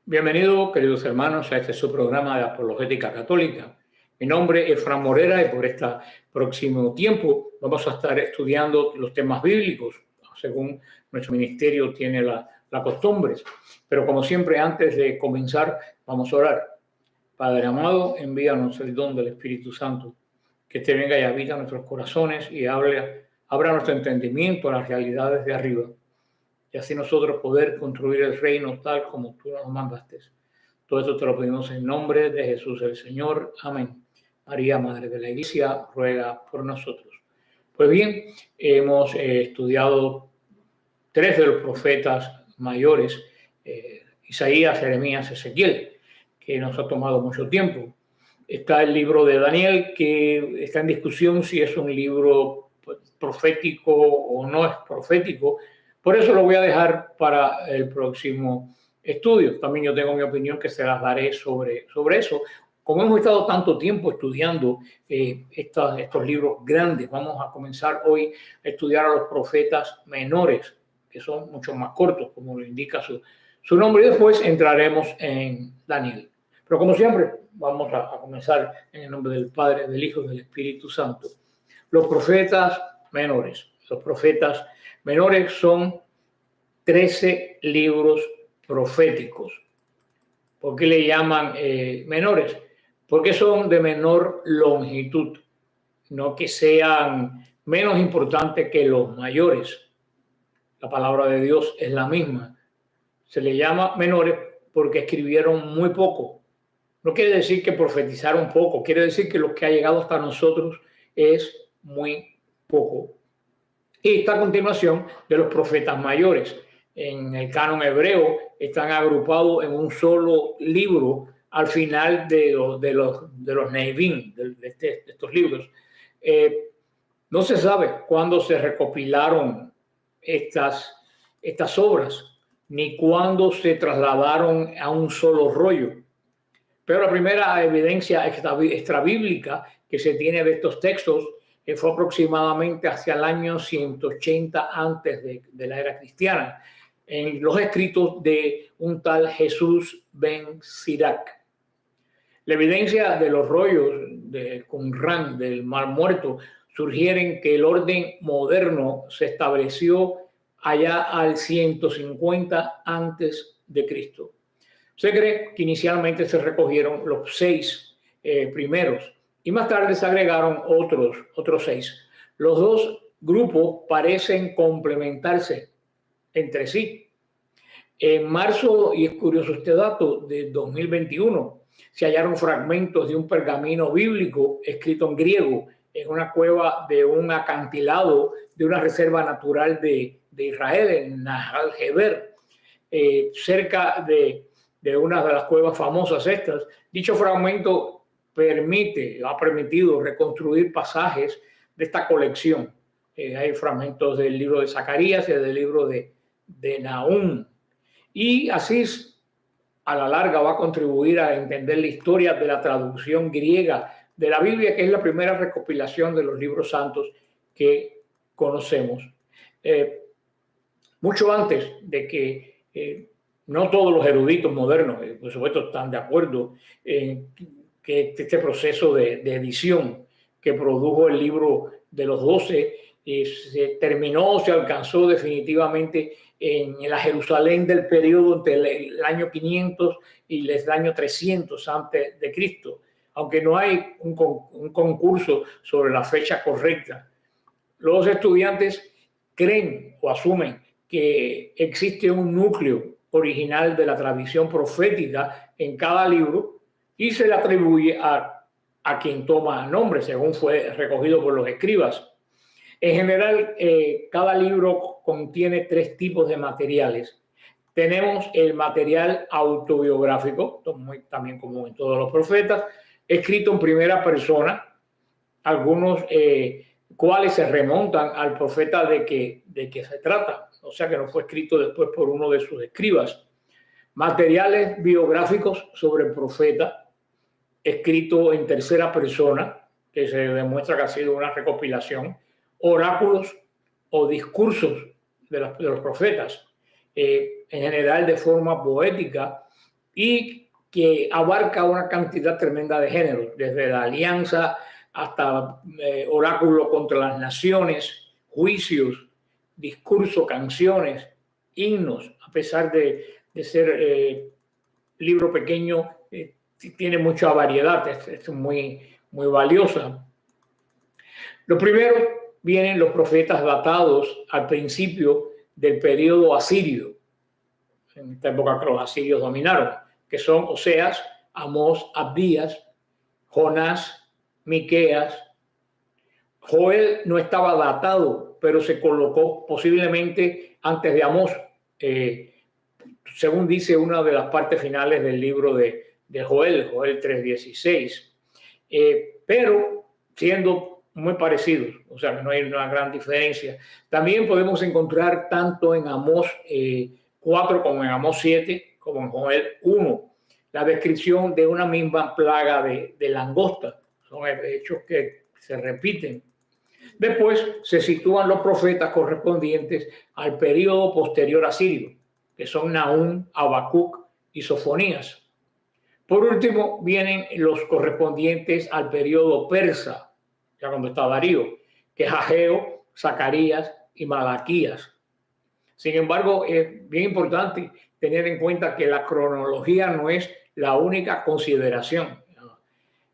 Bienvenidos, queridos hermanos, a este su programa de Apologética Católica. Mi nombre es Fran Morera y por este próximo tiempo vamos a estar estudiando los temas bíblicos, según nuestro ministerio tiene la costumbre. Pero como siempre, antes de comenzar, vamos a orar. Padre amado, envíanos el don del Espíritu Santo, que te venga y habita en nuestros corazones y abra nuestro entendimiento a las realidades de arriba. Y así nosotros poder construir el reino tal como tú nos mandaste. Todo esto te lo pedimos en nombre de Jesús el Señor. Amén. María, Madre de la Iglesia, ruega por nosotros. Pues bien, hemos estudiado tres de los profetas mayores, Isaías, Jeremías, Ezequiel, que nos ha tomado mucho tiempo. Está el libro de Daniel, que está en discusión si es un libro profético o no es profético. Por eso lo voy a dejar para el próximo estudio. También yo tengo mi opinión que se las daré sobre eso. Como hemos estado tanto tiempo estudiando estos libros grandes, vamos a comenzar hoy a estudiar a los profetas menores, que son mucho más cortos, como lo indica su nombre, y después entraremos en Daniel. Pero como siempre, vamos a comenzar en el nombre del Padre, del Hijo y del Espíritu Santo. Los profetas menores. Los profetas menores son 13 libros proféticos. ¿Por qué le llaman menores? Porque son de menor longitud, no que sean menos importantes que los mayores. La palabra de Dios es la misma. Se le llama menores porque escribieron muy poco. No quiere decir que profetizaron poco, quiere decir que lo que ha llegado hasta nosotros es muy poco. Y está a continuación de los profetas mayores. En el canon hebreo están agrupados en un solo libro al final de los Neivim, de estos libros. No se sabe cuándo se recopilaron estas obras, ni cuándo se trasladaron a un solo rollo. Pero la primera evidencia extrabíblica que se tiene de estos textos fue aproximadamente hacia el año 180 antes de la era cristiana, en los escritos de un tal Jesús ben Sirac. La evidencia de los rollos de Qumran, del Mar Muerto, sugieren que el orden moderno se estableció allá al 150 antes de Cristo. Se cree que inicialmente se recogieron los 6 primeros y más tarde se agregaron otros 6. Los dos grupos parecen complementarse entre sí. En marzo, y es curioso este dato, de 2021, se hallaron fragmentos de un pergamino bíblico escrito en griego en una cueva de un acantilado de una reserva natural de Israel, en Nahal Heber, cerca de una de las cuevas famosas estas. Dicho fragmento ha permitido reconstruir pasajes de esta colección. Hay fragmentos del libro de Zacarías y del libro de Nahum. Y así a la larga va a contribuir a entender la historia de la traducción griega de la Biblia, que es la primera recopilación de los libros santos que conocemos. Mucho antes de que no todos los eruditos modernos, por supuesto, están de acuerdo en que este proceso de edición que produjo el libro de los 12 se terminó, se alcanzó definitivamente en la Jerusalén del periodo entre el año 500 y el año 300 antes de Cristo, aunque no hay un concurso sobre la fecha correcta. Los estudiantes creen o asumen que existe un núcleo original de la tradición profética en cada libro y se le atribuye a quien toma nombre, según fue recogido por los escribas. En general, cada libro contiene 3 tipos de materiales. Tenemos el material autobiográfico, también como en todos los profetas, escrito en primera persona, algunos cuales se remontan al profeta de que se trata, o sea que no fue escrito después por uno de sus escribas. Materiales biográficos sobre el profeta, escrito en tercera persona, que se demuestra que ha sido una recopilación. Oráculos o discursos de los profetas, en general de forma poética y que abarca una cantidad tremenda de géneros, desde la alianza hasta oráculo contra las naciones, juicios, discurso, canciones, himnos. A pesar de ser libro pequeño, tiene mucha variedad, es muy, muy valiosa. Lo primero vienen los profetas datados al principio del periodo asirio, en esta época que los asirios dominaron, que son Oseas, Amós, Abdías, Jonás, Miqueas. Joel no estaba datado, pero se colocó posiblemente antes de Amós, según dice una de las partes finales del libro de Joel 3:16, pero siendo muy parecidos, o sea que no hay una gran diferencia. También podemos encontrar tanto en Amós 4 como en Amós 7, como en Joel 1, la descripción de una misma plaga de langosta. Son hechos que se repiten. Después se sitúan los profetas correspondientes al periodo posterior a Sirio, que son Nahum, Habacuc y Sofonías. Por último, vienen los correspondientes al periodo persa, ya cuando está Darío, que es Ageo, Zacarías y Malaquías. Sin embargo, es bien importante tener en cuenta que la cronología no es la única consideración,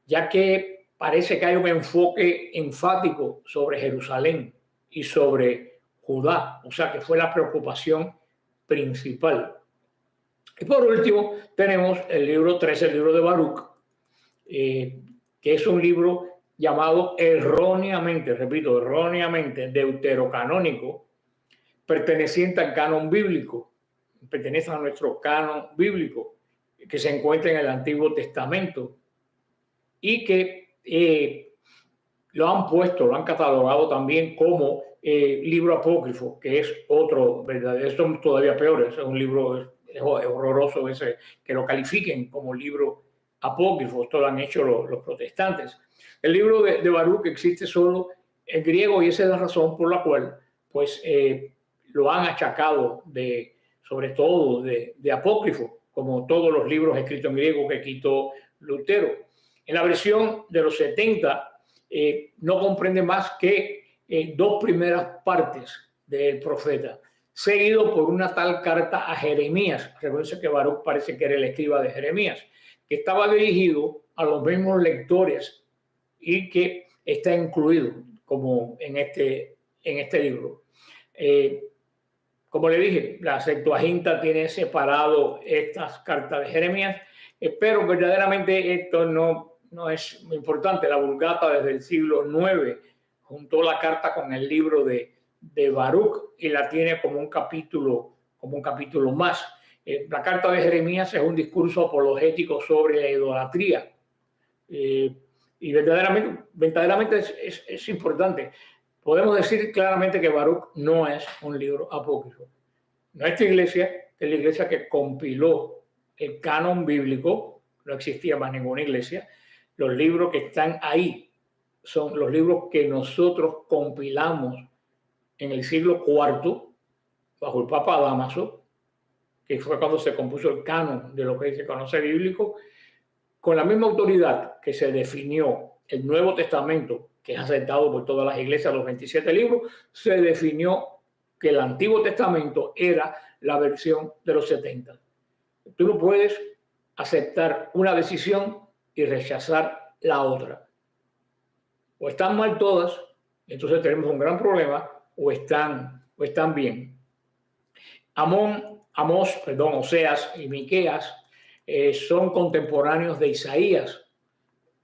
ya que parece que hay un enfoque enfático sobre Jerusalén y sobre Judá, o sea que fue la preocupación principal. Y por último tenemos el libro 3, el libro de Baruch, que es un libro llamado erróneamente, repito, erróneamente deuterocanónico, perteneciente al canon bíblico, pertenece a nuestro canon bíblico, que se encuentra en el Antiguo Testamento y que lo han catalogado también como libro apócrifo, que es otro, ¿verdad? Esto es todavía peor, es un libro horroroso ese, que lo califiquen como libro apócrifo. Esto lo han hecho los protestantes. El libro de Baruch existe solo en griego y esa es la razón por la cual pues, lo han achacado sobre todo de apócrifo, como todos los libros escritos en griego que quitó Lutero. En la versión de los 70 no comprende más que dos primeras partes del profeta, seguido por una tal carta a Jeremías. Recuerden que Baruch parece que era el escriba de Jeremías, que estaba dirigido a los mismos lectores y que está incluido como en este libro. Como le dije, la Septuaginta tiene separado estas cartas de Jeremías, pero verdaderamente esto no es muy importante. La Vulgata desde el siglo IX juntó la carta con el libro de Baruch y la tiene como un capítulo más. La carta de Jeremías es un discurso apologético sobre la idolatría. Y verdaderamente es importante. Podemos decir claramente que Baruch no es un libro apócrifo. Nuestra iglesia es la iglesia que compiló el canon bíblico, no existía más ninguna iglesia. Los libros que están ahí son los libros que nosotros compilamos en el siglo IV bajo el Papa Dámaso, que fue cuando se compuso el canon de lo que se conoce bíblico, con la misma autoridad que se definió el Nuevo Testamento, que es aceptado por todas las iglesias, los 27 libros, se definió que el Antiguo Testamento era la versión de los 70. Tú no puedes aceptar una decisión y rechazar la otra. O están mal todas, entonces tenemos un gran problema, o están bien. Oseas y Miqueas son contemporáneos de Isaías.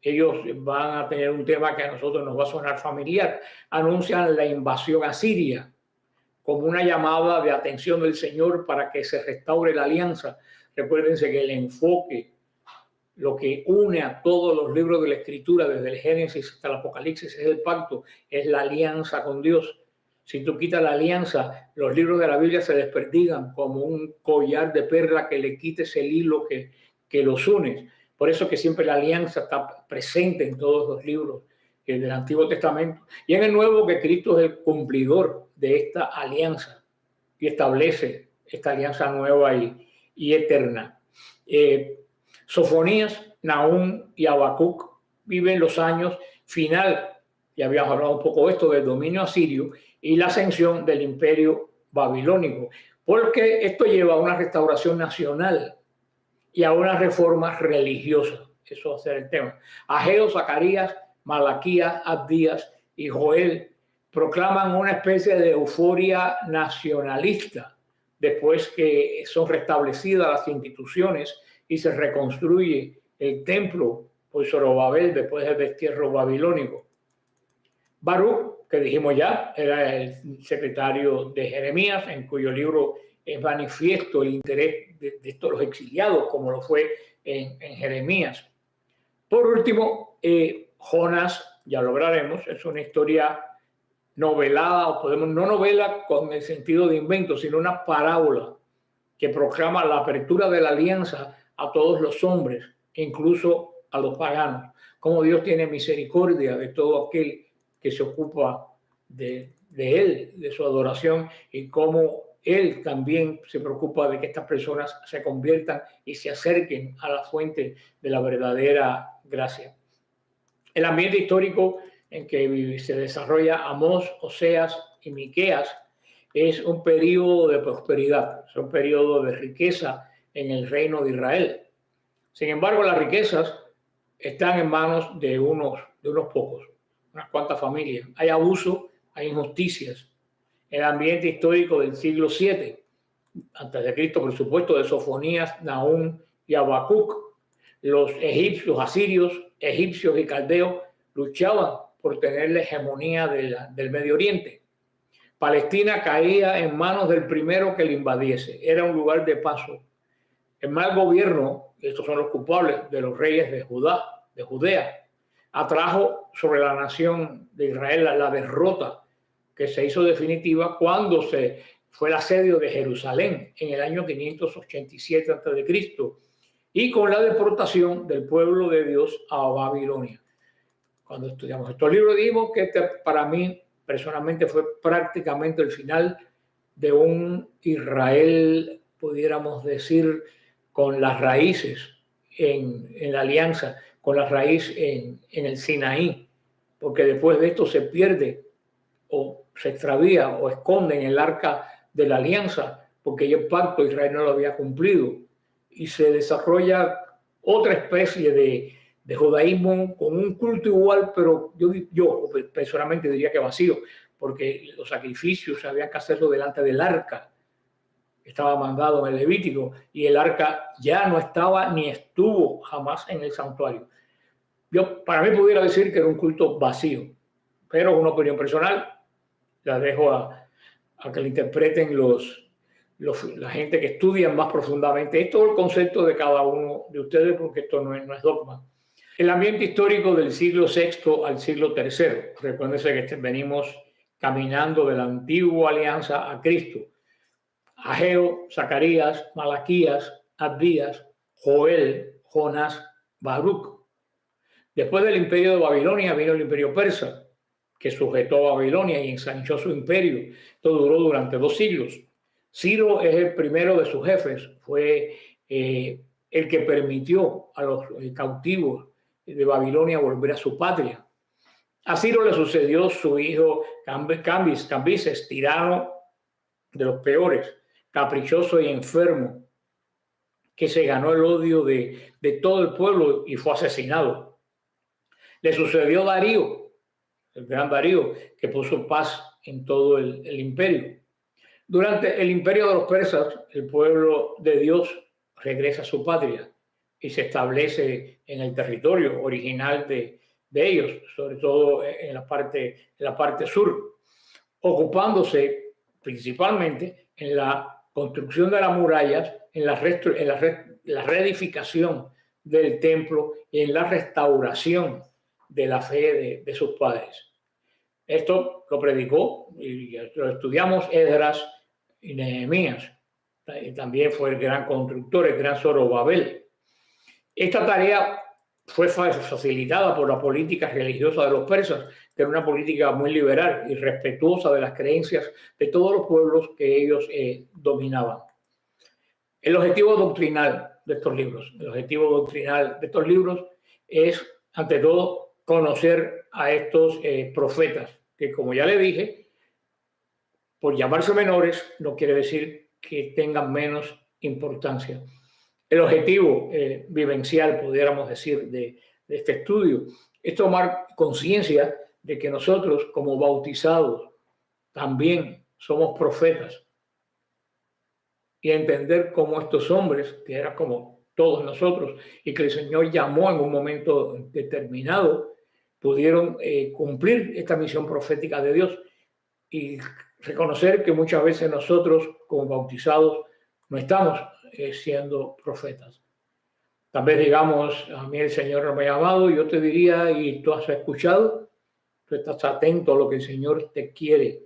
Ellos van a tener un tema que a nosotros nos va a sonar familiar. Anuncian la invasión asiria como una llamada de atención del Señor para que se restaure la alianza. Recuérdense que el enfoque, lo que une a todos los libros de la Escritura, desde el Génesis hasta el Apocalipsis, es el pacto, es la alianza con Dios. Si tú quitas la alianza, los libros de la Biblia se desperdigan como un collar de perla que le quites el hilo que los une. Por eso que siempre la alianza está presente en todos los libros del Antiguo Testamento. Y en el Nuevo, que Cristo es el cumplidor de esta alianza y establece esta alianza nueva y eterna. Sofonías, Nahum y Habacuc viven los años final, ya habíamos hablado un poco de esto, del dominio asirio y la ascensión del imperio babilónico, porque esto lleva a una restauración nacional y a una reforma religiosa. Eso va a ser el tema. Ageo, Zacarías, Malaquías, Abdías y Joel proclaman una especie de euforia nacionalista después que son restablecidas las instituciones y se reconstruye el templo por Zorobabel después del destierro babilónico. Baruch, que dijimos ya, era el secretario de Jeremías, en cuyo libro es manifiesto el interés de todos los exiliados, como lo fue en Jeremías. Por último, Jonás, ya lo hablaremos, es una historia novelada, o podemos no novela con el sentido de invento, sino una parábola que proclama la apertura de la alianza a todos los hombres, incluso a los paganos. Cómo Dios tiene misericordia de todo aquel que se ocupa de él, de su adoración, y cómo él también se preocupa de que estas personas se conviertan y se acerquen a la fuente de la verdadera gracia. El ambiente histórico en que se desarrolla Amós, Oseas y Miqueas es un periodo de prosperidad, es un periodo de riqueza en el reino de Israel. Sin embargo, las riquezas están en manos de unos pocos, unas cuantas familias. Hay abuso, hay injusticias. El ambiente histórico del siglo VII, antes de Cristo, por supuesto, de Sofonías, Nahum y Habacuc, los egipcios, asirios, egipcios y caldeos luchaban por tener la hegemonía del Medio Oriente. Palestina caía en manos del primero que le invadiese. Era un lugar de paso. El mal gobierno, estos son los culpables de los reyes de Judea, atrajo sobre la nación de Israel la derrota que se hizo definitiva cuando se fue el asedio de Jerusalén en el año 587 a.C. y con la deportación del pueblo de Dios a Babilonia. Cuando estudiamos estos libros dijimos que para mí personalmente fue prácticamente el final de un Israel, pudiéramos decir, con las raíces en la alianza, con la raíz en el Sinaí, porque después de esto se pierde o se extravía o esconde en el arca de la alianza, porque ya el pacto de Israel no lo había cumplido, y se desarrolla otra especie de judaísmo con un culto igual, pero yo personalmente diría que vacío, porque los sacrificios había que hacerlo delante del arca. Estaba mandado en el Levítico y el arca ya no estaba ni estuvo jamás en el santuario. Para mí pudiera decir que era un culto vacío, pero es una opinión personal. La dejo a que la interpreten la gente que estudia más profundamente. Esto es el concepto de cada uno de ustedes, porque esto no es dogma. El ambiente histórico del siglo VI al siglo III. Recuérdense que venimos caminando de la antigua alianza a Cristo. Ageo, Zacarías, Malaquías, Abdías, Joel, Jonás, Baruch. Después del imperio de Babilonia vino el imperio persa, que sujetó a Babilonia y ensanchó su imperio. Esto duró durante 2 siglos. Ciro es el primero de sus jefes, fue el que permitió a los cautivos de Babilonia volver a su patria. A Ciro le sucedió su hijo Cambises, tirano de los peores, caprichoso y enfermo, que se ganó el odio de todo el pueblo y fue asesinado. Le sucedió Darío, el gran Darío, que puso paz en todo el imperio. Durante el imperio de los persas, el pueblo de Dios regresa a su patria y se establece en el territorio original de ellos, sobre todo en la parte sur, ocupándose principalmente en la construcción de las murallas, en la reedificación del templo y en la restauración de la fe de sus padres. Esto lo predicó y lo estudiamos Esdras y Nehemías. Y también fue el gran constructor, el gran Zorobabel. Esta tarea fue facilitada por la política religiosa de los persas, que era una política muy liberal y respetuosa de las creencias de todos los pueblos que ellos dominaban. El objetivo doctrinal. de estos libros. El objetivo doctrinal de estos libros es, ante todo, conocer a estos profetas, que como ya le dije, por llamarse menores, no quiere decir que tengan menos importancia. El objetivo vivencial, pudiéramos decir, de este estudio es tomar conciencia de que nosotros, como bautizados, también somos profetas, y entender cómo estos hombres, que eran como todos nosotros, y que el Señor llamó en un momento determinado, pudieron cumplir esta misión profética de Dios, y reconocer que muchas veces nosotros, como bautizados, no estamos siendo profetas. Tal vez digamos, a mí el Señor no me ha llamado, yo te diría, y tú has escuchado, tú estás atento a lo que el Señor te quiere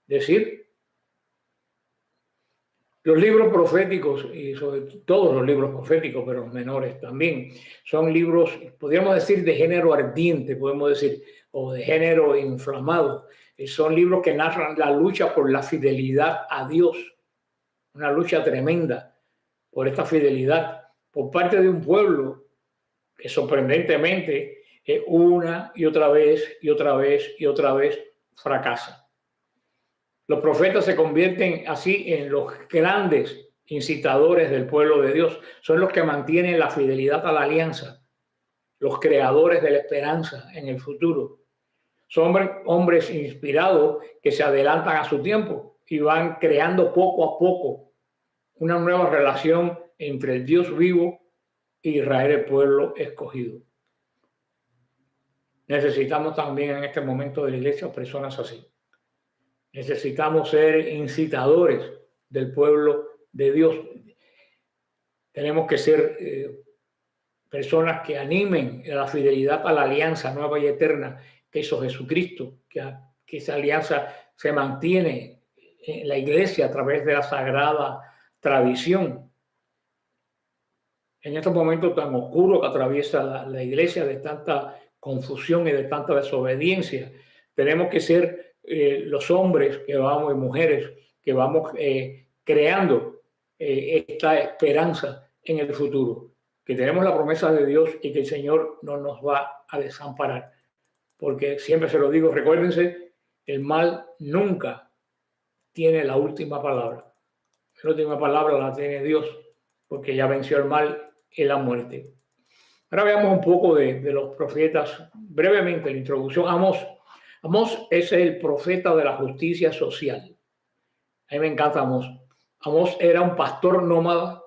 decir. Los libros proféticos, y sobre todos los libros proféticos, pero los menores también, son libros, podríamos decir, de género ardiente, podemos decir, o de género inflamado. Son libros que narran la lucha por la fidelidad a Dios, una lucha tremenda por esta fidelidad por parte de un pueblo que sorprendentemente una y otra vez y otra vez y otra vez fracasa. Los profetas se convierten así en los grandes incitadores del pueblo de Dios. Son los que mantienen la fidelidad a la alianza, los creadores de la esperanza en el futuro. Son hombres inspirados que se adelantan a su tiempo y van creando poco a poco una nueva relación entre el Dios vivo y Israel, el pueblo escogido. Necesitamos también en este momento de la iglesia personas así. Necesitamos ser incitadores del pueblo de Dios. Tenemos que ser personas que animen a la fidelidad a la alianza nueva y eterna que hizo Jesucristo, que esa alianza se mantiene en la iglesia a través de la sagrada tradición. En estos momentos tan oscuros que atraviesa la iglesia, de tanta confusión y de tanta desobediencia, tenemos que ser los hombres que vamos y mujeres que vamos creando esta esperanza en el futuro, que tenemos la promesa de Dios y que el Señor no nos va a desamparar, porque siempre se lo digo, recuérdense, el mal nunca tiene la última palabra. La última palabra la tiene Dios, porque ya venció el mal y la muerte. Ahora veamos un poco de los profetas, brevemente la introducción. Amós. Amós es el profeta de la justicia social. A mí me encanta Amós. Amós era un pastor nómada,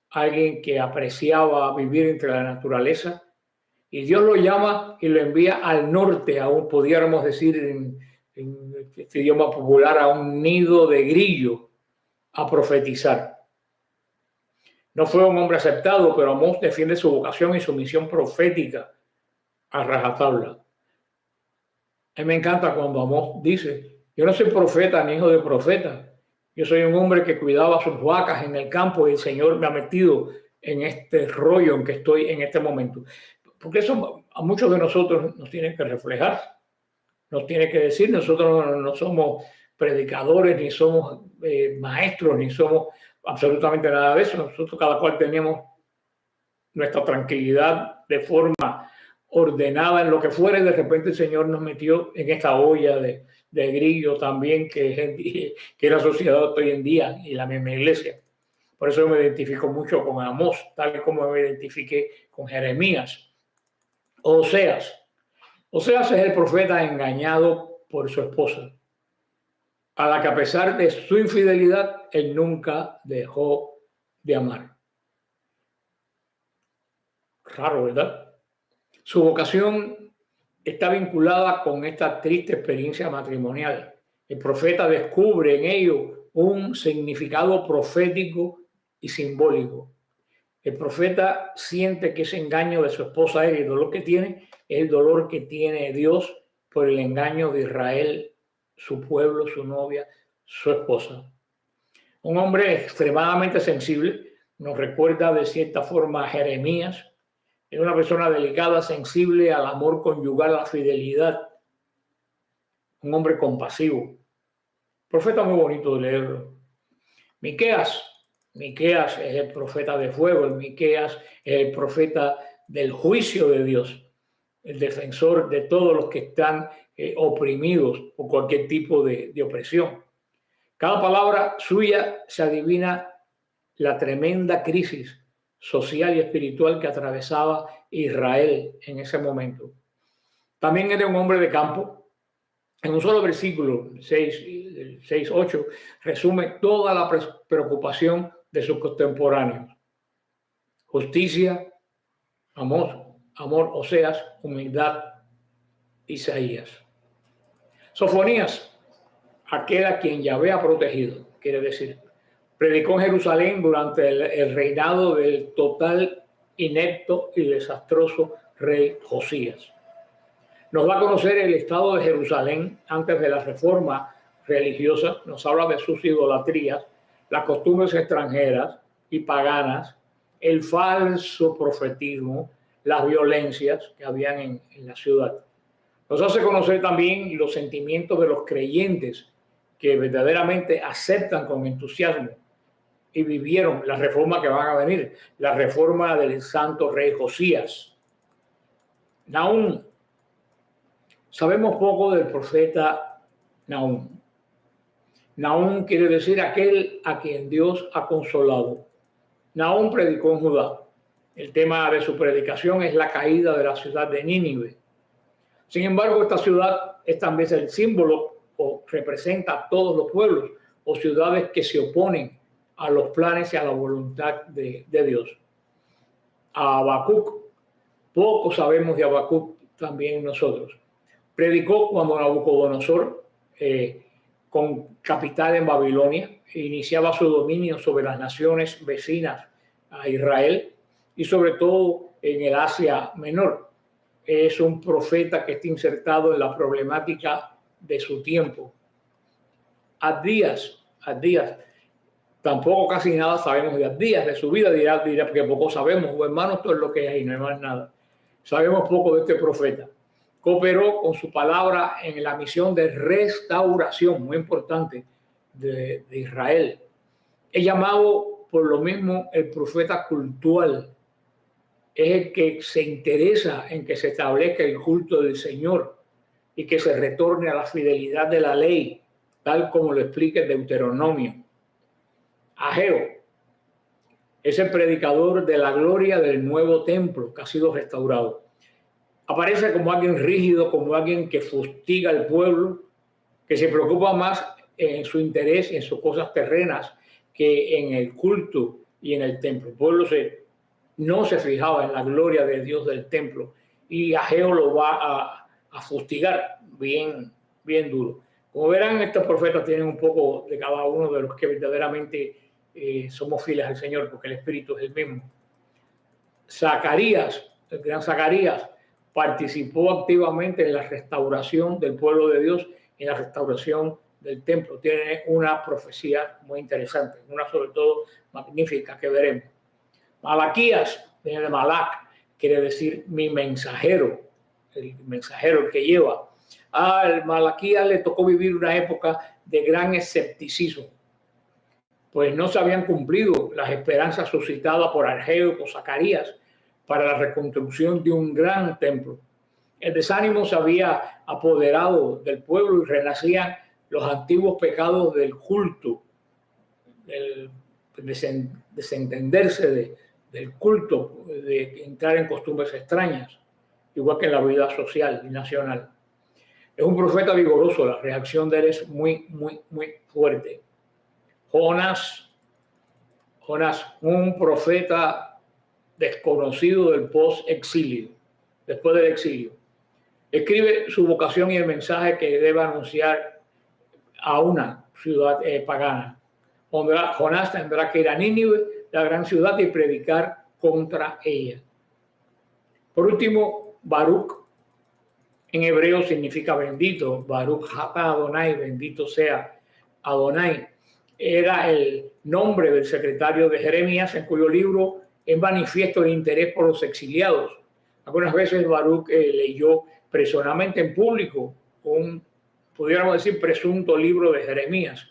alguien que apreciaba vivir entre la naturaleza, y Dios lo llama y lo envía al norte, aún pudiéramos decir en este idioma popular, a un nido de grillo a profetizar. No fue un hombre aceptado, pero Amós defiende su vocación y su misión profética a rajatabla. A mí me encanta cuando Amós dice, yo no soy profeta ni hijo de profeta, yo soy un hombre que cuidaba sus vacas en el campo y el Señor me ha metido en este rollo en que estoy en este momento. Porque eso a muchos de nosotros nos tiene que reflejar, nos tiene que decir, nosotros no somos predicadores, ni somos maestros, ni somos absolutamente nada de eso. Nosotros cada cual tenemos nuestra tranquilidad de forma ordenada en lo que fuera, y de repente el Señor nos metió en esta olla de grillo también que es la sociedad hoy en día y la misma iglesia. Por eso me identifico mucho con Amós, tal como me identifiqué con Jeremías. Oseas. Oseas es el profeta engañado por su esposa, a la que a pesar de su infidelidad, él nunca dejó de amar. Raro, ¿verdad? Su vocación está vinculada con esta triste experiencia matrimonial. El profeta descubre en ello un significado profético y simbólico. El profeta siente que ese engaño de su esposa y el dolor que tiene es el dolor que tiene Dios por el engaño de Israel, su pueblo, su novia, su esposa. Un hombre extremadamente sensible, nos recuerda de cierta forma a Jeremías. Es una persona delicada, sensible al amor conyugal, a la fidelidad. Un hombre compasivo. Profeta muy bonito de leerlo. Miqueas. Miqueas es el profeta de fuego, el Miqueas es el profeta del juicio de Dios, el defensor de todos los que están oprimidos por cualquier tipo de opresión. Cada palabra suya se adivina la tremenda crisis social y espiritual que atravesaba Israel en ese momento. También era un hombre de campo. En un solo versículo, 6, 8, resume toda la preocupación de sus contemporáneos. Justicia, amor, Oseas, humildad, Isaías. Sofonías, aquel a quien Yahvé ha protegido, quiere decir, predicó en Jerusalén durante el reinado del total, inepto y desastroso rey Josías. Nos va a conocer el estado de Jerusalén antes de la reforma religiosa, nos habla de sus idolatrías, las costumbres extranjeras y paganas, el falso profetismo, las violencias que habían en la ciudad. Nos hace conocer también los sentimientos de los creyentes que verdaderamente aceptan con entusiasmo y vivieron la reforma que van a venir, la reforma del santo rey Josías. Nahum. Sabemos poco del profeta Nahum. Nahum quiere decir aquel a quien Dios ha consolado. Nahum predicó en Judá. El tema de su predicación es la caída de la ciudad de Nínive. Sin embargo, esta ciudad es también el símbolo o representa a todos los pueblos o ciudades que se oponen a los planes y a la voluntad de Dios. A Habacuc, poco sabemos de Habacuc también nosotros. Predicó cuando Nabucodonosor, con capital en Babilonia, iniciaba su dominio sobre las naciones vecinas a Israel y sobre todo en el Asia Menor. Es un profeta que está insertado en la problemática de su tiempo. Abdías, tampoco casi nada sabemos de Abdías, de su vida, dirá porque poco sabemos, o hermanos, todo es lo que hay, no hay más nada. Sabemos poco de este profeta. Cooperó con su palabra en la misión de restauración, muy importante, de Israel. Es llamado por lo mismo el profeta cultural. Es el que se interesa en que se establezca el culto del Señor y que se retorne a la fidelidad de la ley, tal como lo explica el Deuteronomio. Ageo es el predicador de la gloria del nuevo templo que ha sido restaurado. Aparece como alguien rígido, como alguien que fustiga al pueblo, que se preocupa más en su interés, en sus cosas terrenas, que en el culto y en el templo. El pueblo no se fijaba en la gloria de Dios del templo y Ageo lo va a fustigar bien duro. Como verán, estos profetas tienen un poco de cada uno de los que verdaderamente somos fieles al Señor, porque el Espíritu es el mismo. Zacarías, el gran Zacarías, participó activamente en la restauración del pueblo de Dios, en la restauración del templo. Tiene una profecía muy interesante, una sobre todo magnífica que veremos. Malaquías, viene de Malak, quiere decir mi mensajero, el mensajero, el que lleva. Al Malaquías le tocó vivir una época de gran escepticismo, pues no se habían cumplido las esperanzas suscitadas por Ageo y por Zacarías para la reconstrucción de un gran templo. El desánimo se había apoderado del pueblo y renacían los antiguos pecados del culto, el desentenderse del culto, de entrar en costumbres extrañas, igual que en la vida social y nacional. Es un profeta vigoroso, la reacción de él es muy fuerte. Jonás, un profeta desconocido del post-exilio, después del exilio. Escribe su vocación y el mensaje que debe anunciar a una ciudad pagana. Jonás tendrá que ir a Nínive, la gran ciudad, y predicar contra ella. Por último, Baruch, en hebreo significa bendito. Baruch atah Adonai, bendito sea Adonai. Era el nombre del secretario de Jeremías, en cuyo libro es manifiesto el interés por los exiliados. Algunas veces Baruch leyó personalmente en público pudiéramos decir, presunto libro de Jeremías.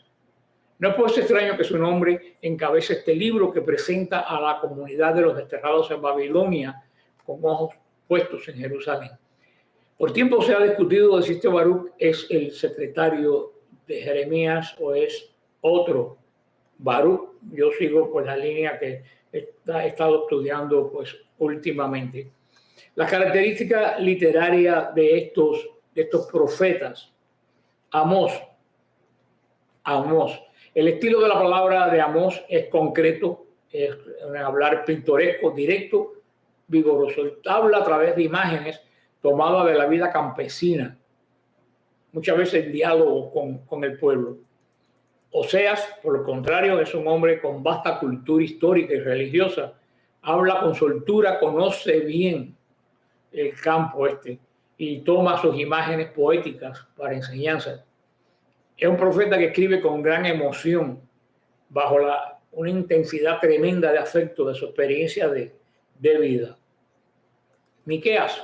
No es pues extraño que su nombre encabece este libro que presenta a la comunidad de los desterrados en Babilonia con ojos puestos en Jerusalén. Por tiempo se ha discutido si este Baruch es el secretario de Jeremías o es otro Baruch. Yo sigo pues la línea que he estado estudiando pues últimamente. Las características literarias de estos profetas. Amós. El estilo de la palabra de Amós es concreto, es un hablar pintoresco, directo, vigoroso. Habla a través de imágenes tomadas de la vida campesina, muchas veces en diálogo con el pueblo. Oseas, por el contrario, es un hombre con vasta cultura histórica y religiosa. Habla con soltura, conoce bien el campo y toma sus imágenes poéticas para enseñanza. Es un profeta que escribe con gran emoción, bajo una intensidad tremenda de afecto de su experiencia de vida. Miqueas,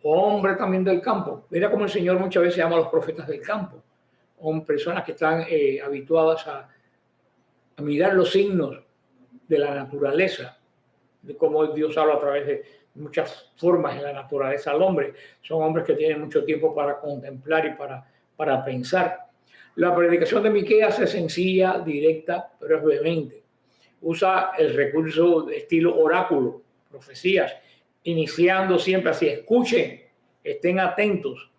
hombre también del campo. Mira cómo el Señor muchas veces llama a los profetas del campo. Son personas que están habituadas a mirar los signos de la naturaleza, de cómo Dios habla a través de muchas formas en la naturaleza al hombre. Son hombres que tienen mucho tiempo para contemplar y para pensar. La predicación de Miqueas es sencilla, directa, pero es vehemente. Usa el recurso de estilo oráculo, profecías, iniciando siempre así: escuchen, estén atentos,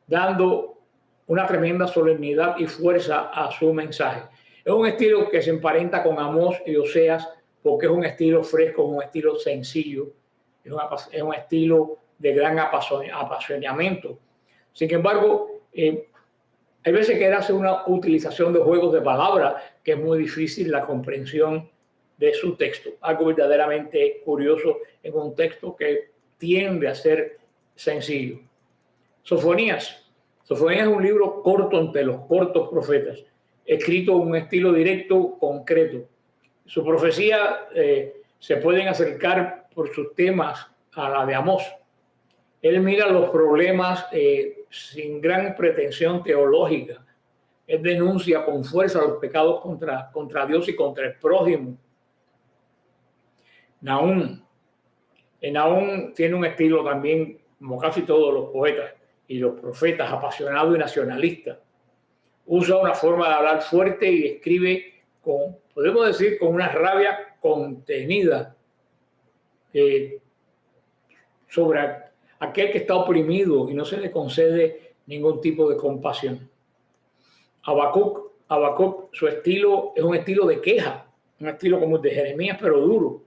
dando una tremenda solemnidad y fuerza a su mensaje. Es un estilo que se emparenta con Amós y Oseas porque es un estilo fresco, un estilo sencillo, es un estilo de gran apasionamiento. Sin embargo, hay veces que él hace una utilización de juegos de palabras que es muy difícil la comprensión de su texto. Algo verdaderamente curioso en un texto que tiende a ser sencillo. Sofonías es un libro corto entre los cortos profetas, escrito en un estilo directo, concreto. Su profecía se pueden acercar por sus temas a la de Amós. Él mira los problemas sin gran pretensión teológica. Él denuncia con fuerza los pecados contra Dios y contra el prójimo. Nahum tiene un estilo también, como casi todos los poetas y los profetas, apasionado y nacionalista. Usa una forma de hablar fuerte y escribe podemos decir, con una rabia contenida sobre aquel que está oprimido y no se le concede ningún tipo de compasión. Habacuc, su estilo es un estilo de queja, un estilo como el de Jeremías, pero duro.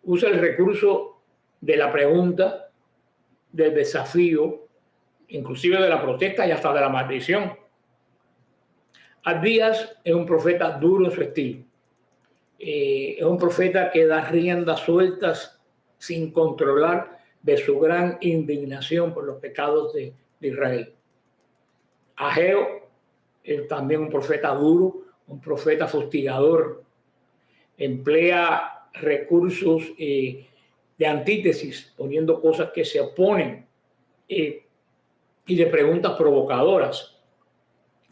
Usa el recurso de la pregunta, del desafío, inclusive de la protesta y hasta de la maldición. Abdías es un profeta duro en su estilo. Es un profeta que da riendas sueltas sin controlar de su gran indignación por los pecados de Israel. Ageo es también un profeta duro, un profeta fustigador. Emplea recursos de antítesis, poniendo cosas que se oponen y de preguntas provocadoras.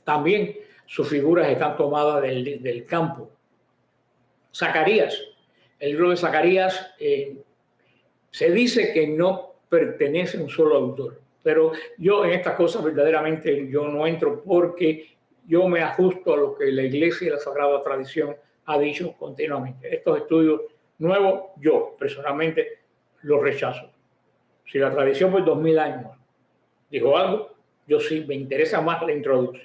También sus figuras están tomadas del campo. Zacarías, el libro de Zacarías se dice que no pertenece a un solo autor, pero yo en estas cosas verdaderamente yo no entro porque yo me ajusto a lo que la Iglesia y la Sagrada Tradición ha dicho continuamente. Estos estudios nuevos yo personalmente los rechazo. Si la tradición por 2000 años dijo algo, yo sí me interesa más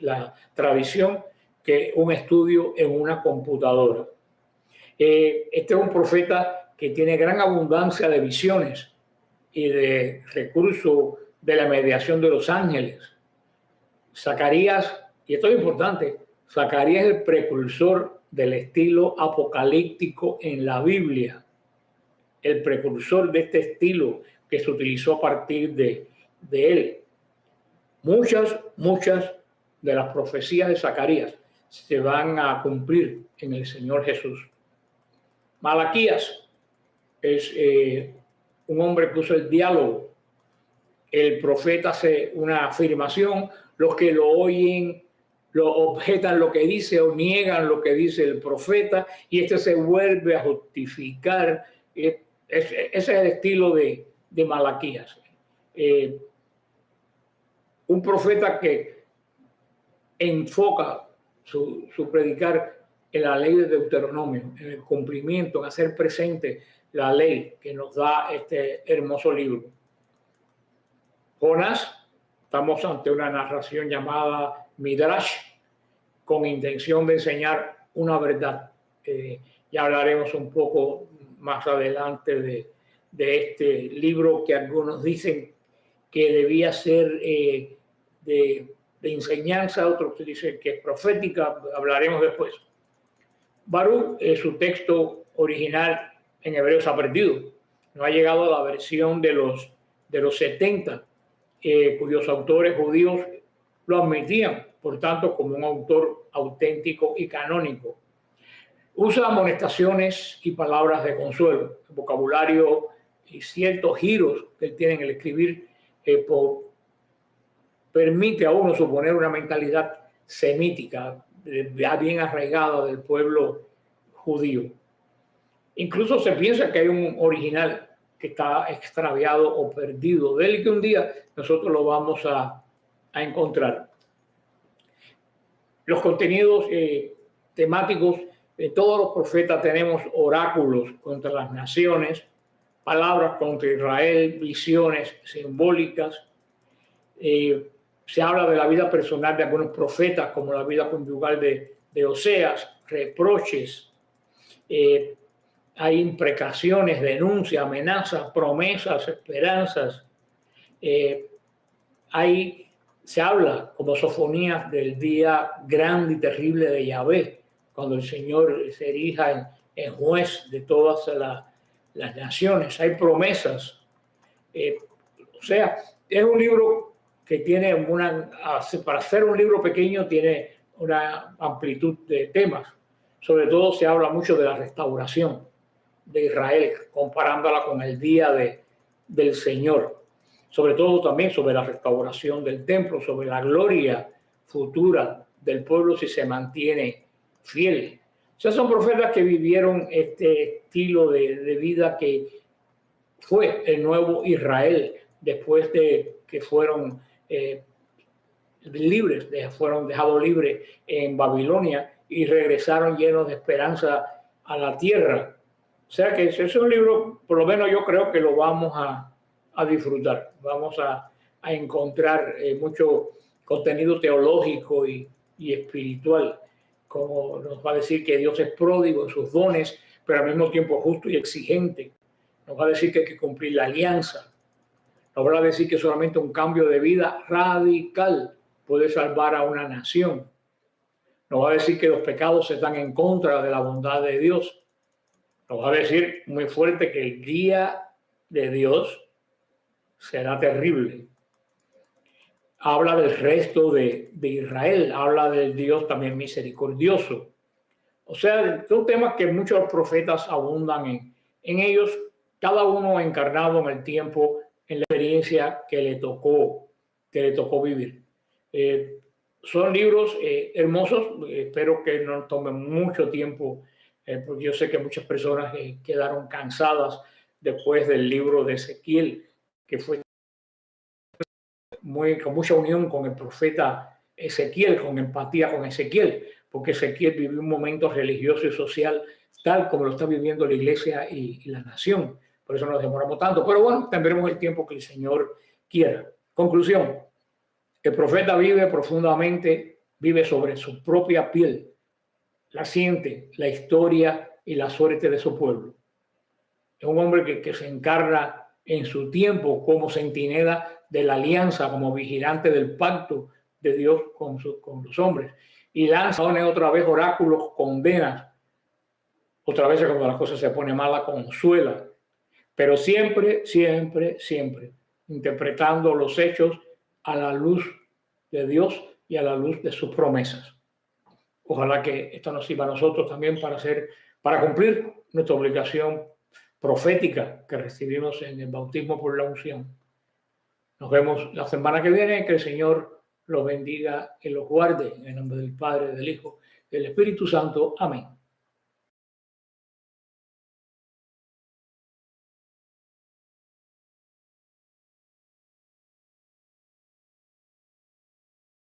la tradición que un estudio en una computadora. Este es un profeta que tiene gran abundancia de visiones y de recursos de la mediación de los ángeles. Zacarías, y esto es importante, Zacarías es el precursor del estilo apocalíptico en la Biblia, el precursor de este estilo que se utilizó a partir de él. Muchas de las profecías de Zacarías se van a cumplir en el Señor Jesús. Malaquías es un hombre que usa el diálogo. El profeta hace una afirmación, los que lo oyen lo objetan lo que dice o niegan lo que dice el profeta, y este se vuelve a justificar. Ese es el estilo de Malaquías. Un profeta que enfoca su predicar en la ley de Deuteronomio, en el cumplimiento, en hacer presente la ley que nos da este hermoso libro. Jonás, estamos ante una narración llamada Midrash, con intención de enseñar una verdad. Ya hablaremos un poco más adelante de este libro que algunos dicen que debía ser de enseñanza, otros dicen que es profética, hablaremos después. Baruch, su texto original en hebreo se ha perdido. No ha llegado a la versión de los 70, cuyos autores judíos lo admitían, por tanto, como un autor auténtico y canónico. Usa amonestaciones y palabras de consuelo, el vocabulario y ciertos giros que él tiene en el escribir permite a uno suponer una mentalidad semítica, bien arraigada del pueblo judío. Incluso se piensa que hay un original que está extraviado o perdido de él y que un día nosotros lo vamos a encontrar. Los contenidos temáticos de todos los profetas tenemos oráculos contra las naciones, palabras contra Israel, visiones simbólicas. Se habla de la vida personal de algunos profetas, como la vida conyugal de Oseas, reproches, hay imprecaciones, denuncias, amenazas, promesas, esperanzas. Se habla como sofonías del día grande y terrible de Yahvé, cuando el Señor se erija en juez de todas las naciones. Hay promesas. O sea, es un libro que tiene para ser un libro pequeño, tiene una amplitud de temas. Sobre todo se habla mucho de la restauración de Israel, comparándola con el día del Señor. Sobre todo también sobre la restauración del templo, sobre la gloria futura del pueblo si se mantiene fiel. O sea, son profetas que vivieron este estilo de vida que fue el nuevo Israel después de que fueron libres, fueron dejados libres en Babilonia y regresaron llenos de esperanza a la tierra. O sea que ese es un libro, por lo menos yo creo que lo vamos a disfrutar. Vamos a encontrar mucho contenido teológico y espiritual, como nos va a decir que Dios es pródigo en sus dones, pero al mismo tiempo justo y exigente. Nos va a decir que hay que cumplir la alianza. Nos va a decir que solamente un cambio de vida radical puede salvar a una nación. Nos va a decir que los pecados están en contra de la bondad de Dios. Nos va a decir muy fuerte que el día de Dios será terrible. Habla del resto de Israel, habla del Dios también misericordioso. O sea, son temas que muchos profetas abundan en ellos, cada uno encarnado en el tiempo, en la experiencia que le tocó vivir. Son libros hermosos, espero que no tomen mucho tiempo, porque yo sé que muchas personas quedaron cansadas después del libro de Ezequiel, que fue con mucha unión con el profeta Ezequiel, con empatía con Ezequiel, porque Ezequiel vivió un momento religioso y social tal como lo está viviendo la iglesia y la nación. Por eso nos demoramos tanto. Pero bueno, tendremos el tiempo que el Señor quiera. Conclusión. El profeta vive profundamente, vive sobre su propia piel, la siente, la historia y la suerte de su pueblo. Es un hombre que se encarna en su tiempo como centinela de la alianza, como vigilante del pacto de Dios con los hombres. Y lanza otra vez oráculos, condenas. Otra vez cuando las cosas se ponen malas, consuela. Pero siempre, siempre, siempre interpretando los hechos a la luz de Dios y a la luz de sus promesas. Ojalá que esto nos sirva a nosotros también para cumplir nuestra obligación profética que recibimos en el bautismo por la unción. Nos vemos la semana que viene. Que el Señor los bendiga y los guarde. En el nombre del Padre, del Hijo y del Espíritu Santo. Amén.